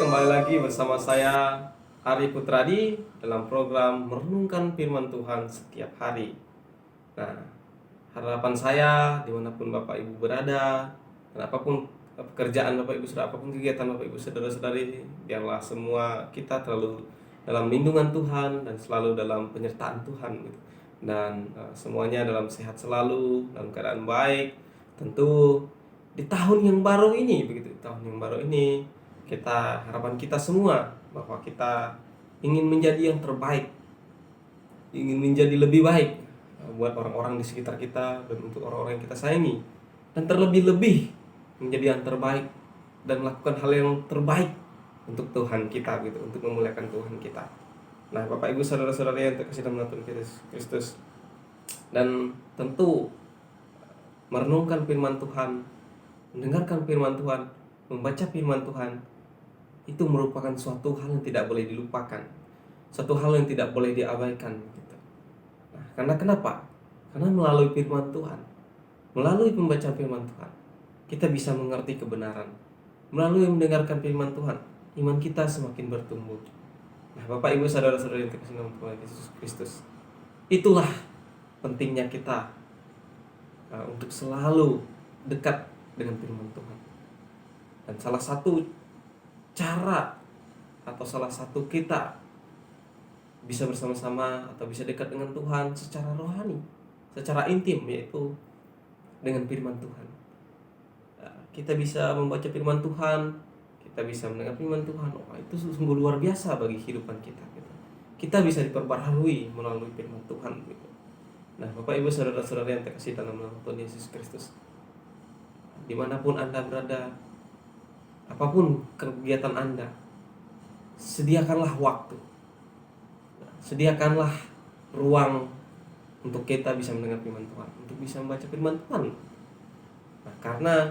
kembali lagi bersama saya Ari Putradi dalam program Merenungkan Firman Tuhan setiap hari. Nah, harapan saya dimanapun Bapak Ibu berada, dan apapun pekerjaan Bapak Ibu Saudara, apapun kegiatan Bapak Ibu Saudara-saudari, biarlah semua kita terlalu dalam lindungan Tuhan dan selalu dalam penyertaan Tuhan gitu. Dan semuanya dalam sehat selalu, dalam keadaan baik. Tentu di tahun yang baru ini begitu, tahun yang baru ini harapan kita semua bahwa kita ingin menjadi yang terbaik, ingin menjadi lebih baik buat orang-orang di sekitar kita dan untuk orang-orang yang kita sayangi, dan terlebih-lebih menjadi yang terbaik dan melakukan hal yang terbaik untuk Tuhan kita gitu, untuk memuliakan Tuhan kita. Nah, Bapak Ibu saudara-saudara yang terkasih dalam Tuhan Kristus, dan tentu merenungkan firman Tuhan, mendengarkan firman Tuhan, membaca firman Tuhan itu merupakan suatu hal yang tidak boleh dilupakan, suatu hal yang tidak boleh diabaikan gitu. Nah, karena kenapa? Karena melalui firman Tuhan, melalui pembacaan firman Tuhan, kita bisa mengerti kebenaran. Melalui mendengarkan firman Tuhan, iman kita semakin bertumbuh. Nah, Bapak Ibu saudara-saudari yang terkasih dalam Tuhan Yesus Kristus, itulah pentingnya kita untuk selalu dekat dengan firman Tuhan. Dan salah satu cara atau salah satu kita bisa bersama-sama atau bisa dekat dengan Tuhan secara rohani, secara intim, yaitu dengan firman Tuhan. Kita bisa membaca firman Tuhan, kita bisa mendengar firman Tuhan. Itu sungguh luar biasa bagi kehidupan kita gitu. Kita bisa diperbaharui melalui firman Tuhan gitu. Nah, Bapak Ibu saudara-saudara yang terkasih dalam nama Tuhan Yesus Kristus, dimanapun Anda berada, apapun kegiatan Anda, sediakanlah waktu, sediakanlah ruang untuk kita bisa mendengar firman Tuhan, untuk bisa membaca firman Tuhan. Nah, karena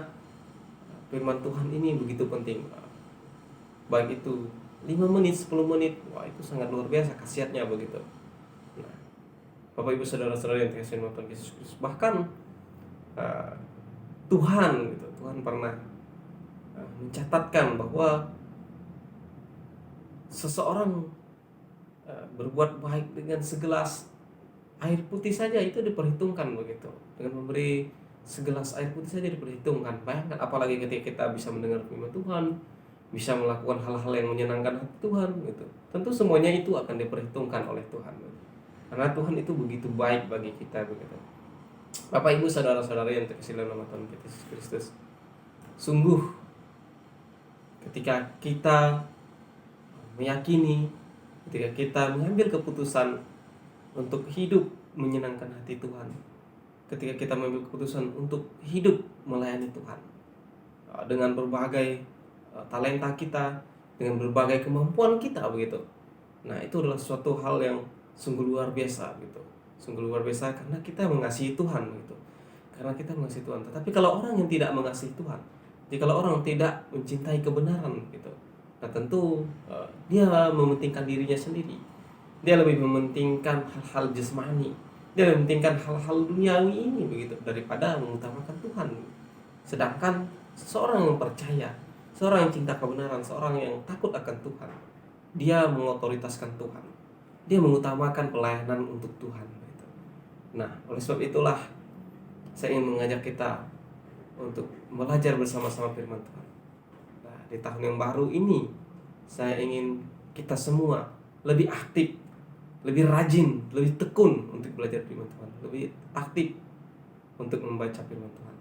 firman Tuhan ini begitu penting, baik itu 5 menit, 10 menit, itu sangat luar biasa khasiatnya begitu. Nah, Bapak Ibu saudara-saudara yang terkasih dalam Tuhan Yesus Kristus, bahkan Tuhan pernah mencatatkan bahwa seseorang berbuat baik dengan segelas air putih saja itu diperhitungkan begitu. Dengan memberi segelas air putih saja diperhitungkan. Bayangkan apalagi ketika kita bisa mendengar firman Tuhan, bisa melakukan hal-hal yang menyenangkan hati Tuhan gitu. Tentu semuanya itu akan diperhitungkan oleh Tuhan. Karena Tuhan itu begitu baik bagi kita begitu. Bapak Ibu saudara-saudara yang terkasih dalam nama Tuhan Yesus Kristus, sungguh ketika kita meyakini, ketika kita mengambil keputusan untuk hidup menyenangkan hati Tuhan, ketika kita mengambil keputusan untuk hidup melayani Tuhan dengan berbagai talenta kita, dengan berbagai kemampuan kita begitu. Nah, itu adalah suatu hal yang sungguh luar biasa gitu. Sungguh luar biasa karena kita mengasihi Tuhan gitu. Karena kita mengasihi Tuhan. Tetapi kalau orang yang tidak mengasihi Tuhan, jikalau orang tidak mencintai kebenaran gitu, nah tentu dia mementingkan dirinya sendiri. Dia lebih mementingkan hal-hal jasmani, dia lebih mementingkan hal-hal duniawi ini begitu daripada mengutamakan Tuhan. Sedangkan seorang yang percaya, seorang yang cinta kebenaran, seorang yang takut akan Tuhan, dia mengotoritaskan Tuhan, dia mengutamakan pelayanan untuk Tuhan gitu. Nah, oleh sebab itulah saya ingin mengajak kita untuk belajar bersama-sama firman Tuhan. Nah, di tahun yang baru ini saya ingin kita semua lebih aktif, lebih rajin, lebih tekun untuk belajar firman Tuhan, lebih aktif untuk membaca firman Tuhan.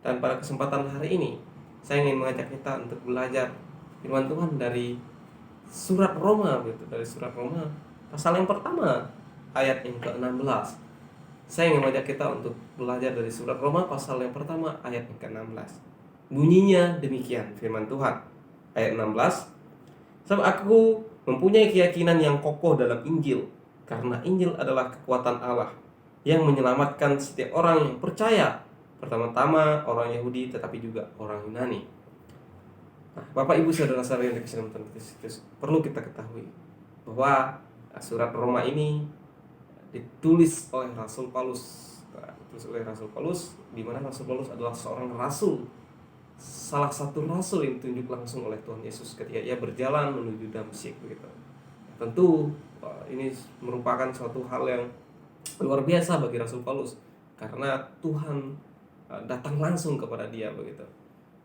Dan pada kesempatan hari ini saya ingin mengajak kita untuk belajar firman Tuhan dari surat Roma gitu, dari surat Roma pasal yang pertama ayat yang ke-16. Saya ingin mengajak kita untuk belajar dari surat Roma pasal yang pertama ayat yang ke-16. Bunyinya demikian firman Tuhan. Ayat 16. Sebab aku mempunyai keyakinan yang kokoh dalam Injil, karena Injil adalah kekuatan Allah yang menyelamatkan setiap orang yang percaya, pertama-tama orang Yahudi tetapi juga orang Yunani. Nah, Bapak Ibu saudara-saudara yang dikasihi dalam Tuhan Yesus, perlu kita ketahui bahwa surat Roma ini ditulis oleh Rasul Paulus. Di mana Rasul Paulus adalah seorang rasul, salah satu rasul yang ditunjuk langsung oleh Tuhan Yesus ketika ia berjalan menuju Damsyik begitu. Tentu ini merupakan suatu hal yang luar biasa bagi Rasul Paulus karena Tuhan datang langsung kepada dia begitu.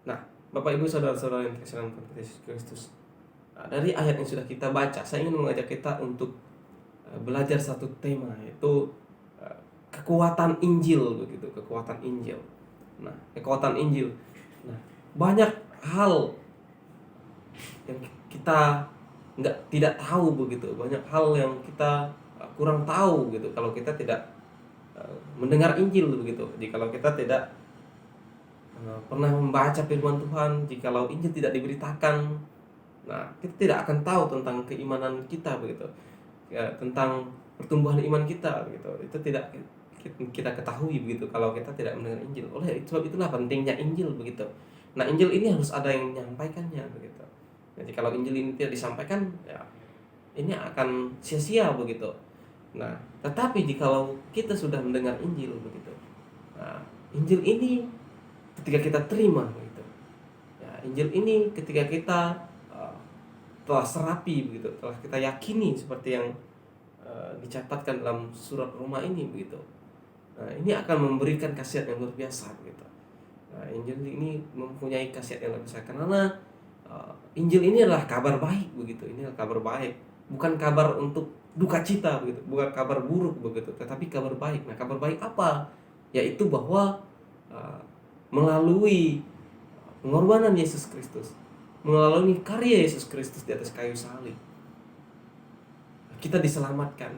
Nah, Bapak Ibu saudara-saudara yang dikasihi dalam Yesus Kristus, dari ayat yang sudah kita baca, saya ingin mengajak kita untuk belajar satu tema, yaitu kekuatan Injil begitu, kekuatan Injil. Nah, kekuatan Injil. Nah, banyak hal yang kita tidak tahu begitu, banyak hal yang kita kurang tahu gitu kalau kita tidak mendengar Injil begitu. Jikalau kita tidak pernah membaca firman Tuhan, jikalau Injil tidak diberitakan, nah kita tidak akan tahu tentang keimanan kita begitu, ya, tentang pertumbuhan iman kita begitu. Itu tidak kita ketahui begitu kalau kita tidak mendengar Injil. Oleh sebab itulah pentingnya Injil begitu. Nah, Injil ini harus ada yang menyampaikannya begitu. Jadi kalau Injil ini tidak disampaikan, ya ini akan sia-sia begitu. Nah, tetapi jikalau kita sudah mendengar Injil begitu, nah, Injil ini ketika kita terima begitu, ya, Injil ini ketika kita telah serapi begitu, telah kita yakini seperti yang dicatatkan dalam surat Roma ini begitu. Nah, ini akan memberikan khasiat yang luar biasa begitu. Nah, Injil ini mempunyai khasiat yang luar biasa karena Injil ini adalah kabar baik begitu. Ini adalah kabar baik, bukan kabar untuk duka cita begitu, bukan kabar buruk begitu, tetapi kabar baik. Nah, kabar baik apa? Yaitu bahwa melalui pengorbanan Yesus Kristus, melalui karya Yesus Kristus di atas kayu salib, kita diselamatkan.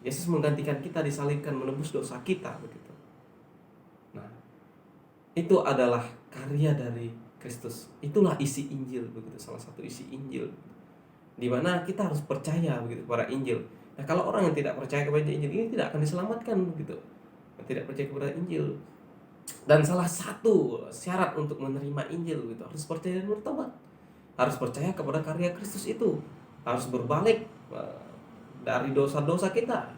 Yesus menggantikan kita, disalibkan, menebus dosa kita begitu. Nah, itu adalah karya dari Kristus. Itulah isi Injil begitu, salah satu isi Injil, di mana kita harus percaya begitu kepada Injil. Nah, kalau orang yang tidak percaya kepada Injil ini tidak akan diselamatkan begitu. Tidak percaya kepada Injil. Dan salah satu syarat untuk menerima Injil begitu, harus percaya dan bertobat. Harus percaya kepada karya Kristus itu. Harus berbalik dari dosa-dosa kita,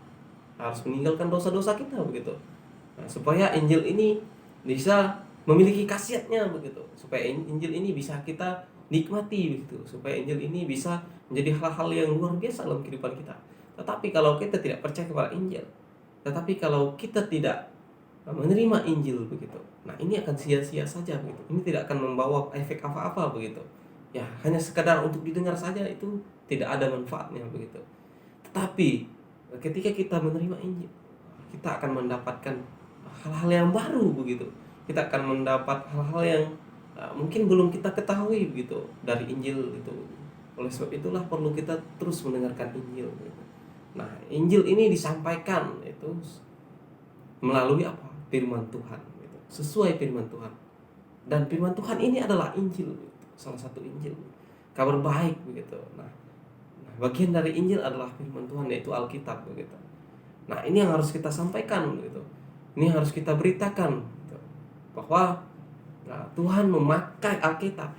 harus meninggalkan dosa-dosa kita begitu. Nah, supaya Injil ini bisa memiliki khasiatnya begitu, supaya Injil ini bisa kita nikmati begitu, supaya Injil ini bisa menjadi hal-hal yang luar biasa dalam kehidupan kita. Tetapi kalau kita tidak percaya kepada Injil, tetapi kalau kita tidak menerima Injil begitu, nah ini akan sia-sia saja begitu. Ini tidak akan membawa efek apa-apa begitu. Ya, hanya sekedar untuk didengar saja, itu tidak ada manfaatnya begitu. Tetapi ketika kita menerima Injil, kita akan mendapatkan hal-hal yang baru begitu. Kita akan mendapat hal-hal yang mungkin belum kita ketahui begitu dari Injil itu. Oleh sebab itulah perlu kita terus mendengarkan Injil begitu. Nah, Injil ini disampaikan itu melalui apa? Firman Tuhan gitu. Sesuai firman Tuhan. Dan firman Tuhan ini adalah Injil gitu. Salah satu Injil, kabar baik begitu. Nah, bagian dari Injil adalah firman Tuhan, yaitu Alkitab begitu. Nah, ini yang harus kita sampaikan begitu. Ini harus kita beritakan gitu, bahwa Tuhan memakai Alkitab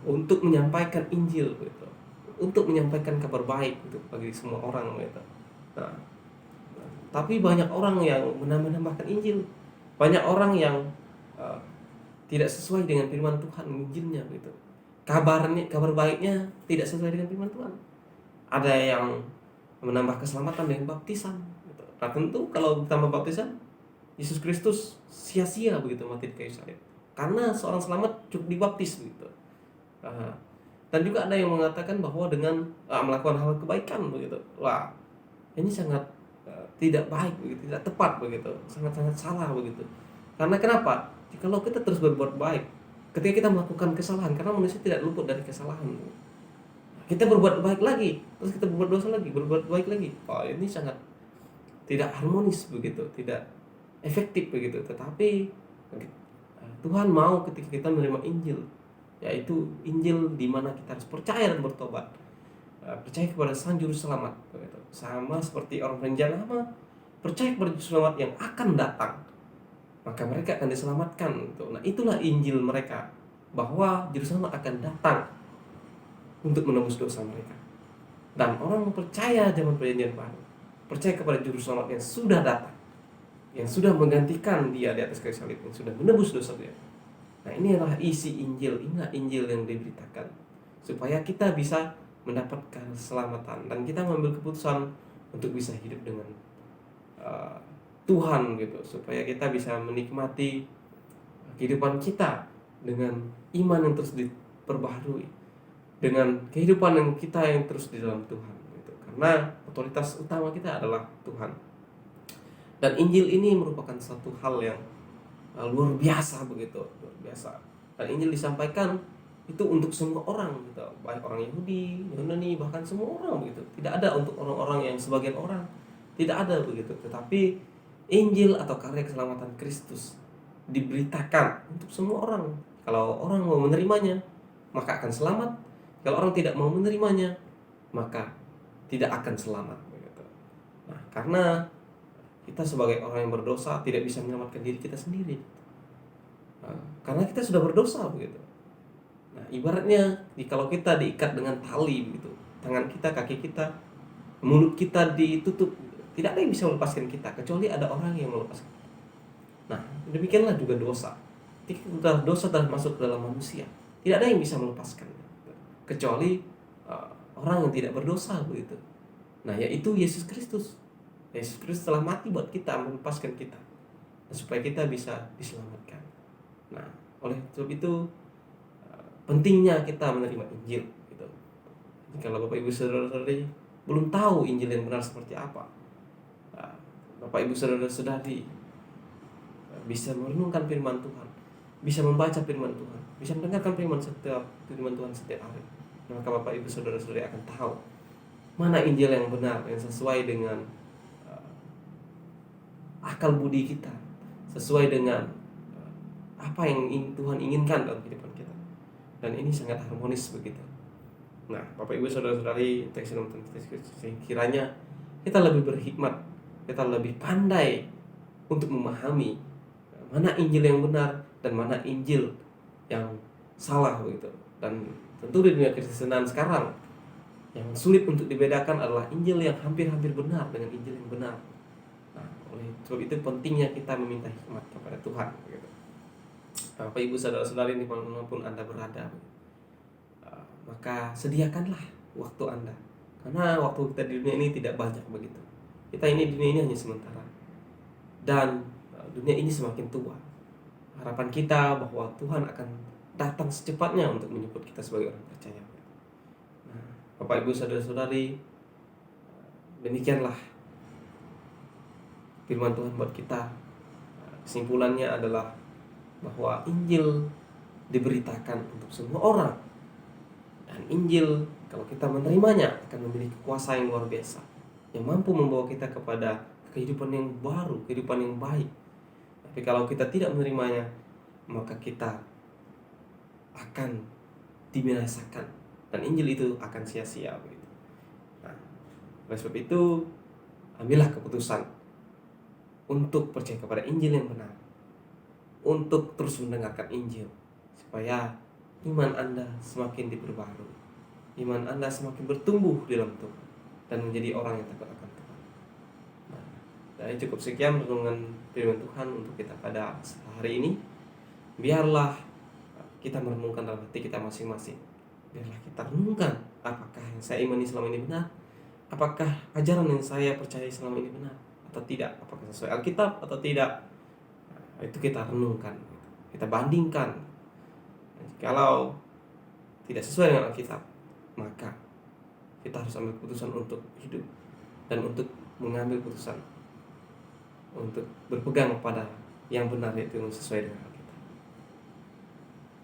untuk menyampaikan Injil begitu, untuk menyampaikan kabar baik gitu bagi semua orang begitu. Nah, tapi banyak orang yang menambah-nambahkan Injil. Banyak orang yang tidak sesuai dengan firman Tuhan Injilnya gitu. Kabar baiknya tidak sesuai dengan firman Tuhan. Ada yang menambah keselamatan dengan baptisan gitu. Nah, tentu kalau ditambah baptisan, Yesus Kristus sia-sia begitu mati di kayu salib. Karena seorang selamat cukup dibaptis begitu. Dan juga ada yang mengatakan bahwa dengan melakukan hal kebaikan begitu, wah ini sangat tidak baik begitu, tidak tepat begitu, sangat-sangat salah begitu. Karena kenapa? Kalau kita terus berbuat baik, ketika kita melakukan kesalahan, karena manusia tidak luput dari kesalahan, kita berbuat baik lagi, terus kita berbuat dosa lagi, berbuat baik lagi. Oh, ini sangat tidak harmonis begitu, tidak efektif begitu. Tetapi Tuhan mau ketika kita menerima Injil, yaitu Injil di mana kita harus percaya dan bertobat, percaya kepada Sang Juru Selamat begitu. Sama seperti orang perjanjian lama percaya kepada Juru Selamat yang akan datang, maka mereka akan diselamatkan gitu. Nah, itulah Injil mereka, bahwa Juru Selamat akan datang untuk menebus dosa mereka. Dan orang percaya zaman perjanjian baru, percaya kepada Juru Selamat yang sudah datang, yang sudah menggantikan dia di atas kayu salib, yang sudah menebus dosa dia. Nah, ini adalah isi Injil, inilah Injil yang diberitakan supaya kita bisa mendapatkan keselamatan dan kita mengambil keputusan untuk bisa hidup dengan uh, Tuhan gitu, supaya kita bisa menikmati kehidupan kita dengan iman yang terus diperbaharui, dengan kehidupan yang kita yang terus di dalam Tuhan gitu. Karena otoritas utama kita adalah Tuhan. Dan Injil ini merupakan satu hal yang luar biasa begitu, luar biasa. Dan Injil disampaikan itu untuk semua orang gitu, baik orang Yahudi, Yunani, bahkan semua orang begitu. Tidak ada untuk orang-orang yang sebagian orang, tidak ada begitu. Tetapi Injil atau karya keselamatan Kristus diberitakan untuk semua orang. Kalau orang mau menerimanya, maka akan selamat. Kalau orang tidak mau menerimanya, maka tidak akan selamat begitu. Nah, karena kita sebagai orang yang berdosa tidak bisa menyelamatkan diri kita sendiri. Nah, karena kita sudah berdosa begitu. Nah, ibaratnya kalau kita diikat dengan tali begitu, tangan kita, kaki kita, mulut kita ditutup, tidak ada yang bisa melepaskan kita kecuali ada orang yang melepaskan. Nah, demikianlah juga dosa. Ketika dosa telah masuk ke dalam manusia, tidak ada yang bisa melepaskan kecuali orang yang tidak berdosa begitu. Nah, yaitu Yesus Kristus. Yesus Kristus telah mati buat kita, melepaskan kita, supaya kita bisa diselamatkan. Nah, oleh sebab itu pentingnya kita menerima Injil gitu. Kalau Bapak Ibu Saudara-saudari belum tahu Injil yang benar seperti apa, Bapak Ibu Saudara-saudari bisa merenungkan firman Tuhan, bisa membaca firman Tuhan, bisa mendengarkan firman Tuhan setiap hari. Maka Bapak Ibu Saudara-saudari akan tahu mana Injil yang benar, yang sesuai dengan akal budi kita, sesuai dengan apa yang Tuhan inginkan dalam kehidupan kita. Dan ini sangat harmonis begitu. Nah, Bapak Ibu Saudara-saudari, kiranya kita lebih berhikmat, kita lebih pandai untuk memahami mana Injil yang benar dan mana Injil yang salah begitu. Dan tentu di dunia Kristenan sekarang yang sulit untuk dibedakan adalah Injil yang hampir-hampir benar dengan Injil yang benar. Nah, oleh sebab itu pentingnya kita meminta hikmat kepada Tuhan begitu. Bapak Ibu Saudara-saudari dimanapun Anda berada, maka sediakanlah waktu Anda, karena waktu kita di dunia ini tidak banyak begitu. Kita ini dunia ini hanya sementara, dan dunia ini semakin tua. Harapan kita bahwa Tuhan akan datang secepatnya untuk menjemput kita sebagai orang percaya. Nah, Bapak Ibu Saudara-saudari, demikianlah firman Tuhan buat kita. Kesimpulannya adalah bahwa Injil diberitakan untuk semua orang. Dan Injil kalau kita menerimanya akan memiliki kuasa yang luar biasa, yang mampu membawa kita kepada kehidupan yang baru, kehidupan yang baik. Tapi kalau kita tidak menerimanya, maka kita akan dibinasakan dan Injil itu akan sia-sia begitu. Nah, oleh sebab itu ambillah keputusan untuk percaya kepada Injil yang benar, untuk terus mendengarkan Injil, supaya iman Anda semakin diperbaharui, iman Anda semakin bertumbuh di dalam Tuhan dan menjadi orang yang takut akan Tuhan. Nah, jadi cukup sekian renungan firman Tuhan untuk kita pada hari ini. Biarlah kita merenungkan dalam hati kita masing-masing. Biarlah kita renungkan, apakah yang saya imani selama ini benar, apakah ajaran yang saya percaya selama ini benar atau tidak, apakah sesuai Alkitab atau tidak. Nah, itu kita renungkan, kita bandingkan. Kalau tidak sesuai dengan Alkitab, maka kita harus ambil keputusan untuk hidup dan untuk mengambil keputusan untuk berpegang pada yang benar, yaitu yang sesuai dengan Alkitab.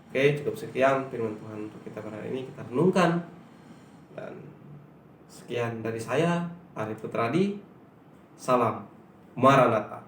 Oke, cukup sekian firman Tuhan untuk kita pada hari ini, kita renungkan. Dan sekian dari saya, Arif Putradi. Salam Maranatha.